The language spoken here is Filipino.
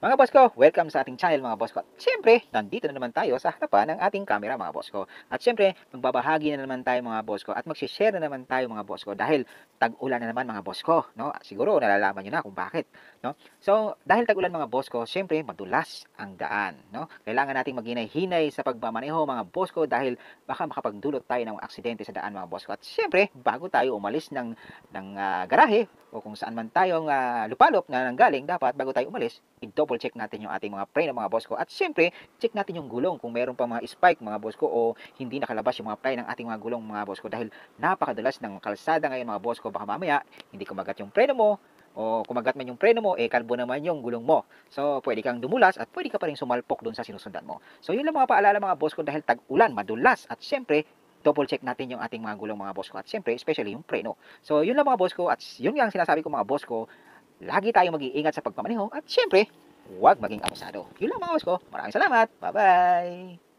Mga boss ko, welcome sa ating channel mga boss ko. At syempre, nandito na naman tayo sa harapan ng ating camera mga boss ko. At syempre, magbabahagi na naman tayo mga boss ko at mag-share na naman tayo mga boss ko dahil tag-ulan na naman mga boss ko, no? Siguro nalalaman niyo na kung bakit, no? So, dahil tag-ulan mga boss ko, syempre madulas ang daan, no? Kailangan nating maghinay-hinay sa pagmamaneho mga boss ko dahil baka makapagdulot tayo ng aksidente sa daan mga boss ko. At syempre, bago tayo umalis ng garahe o kung saan man tayong lupalop na nanggaling, dapat bago tayo umalis, i-double check natin yung ating mga preno mga boss ko. At syempre, check natin yung gulong kung meron pa mga spike mga boss ko o hindi nakalabas yung mga ply ng ating mga gulong mga boss ko dahil napakadulas ng kalsada ngayon mga boss ko. Baka mamaya hindi kumagat yung preno mo o kumagat man yung preno mo, kalbo naman yung gulong mo. So, pwede kang dumulas at pwede ka pa rin sumalpok dun sa sinusundan mo. So, yun lang mga paalala mga boss ko dahil tag-ulan, madulas at syempre, double check natin yung ating mga gulong mga boss ko at syempre, especially yung preno. So, yun lang mga boss ko at yun nga ang sinasabi ko mga boss ko, lagi tayong mag-iingat sa pagmamaneho at syempre, huwag maging abusado. Yun lang mga boss ko. Maraming salamat. Bye-bye!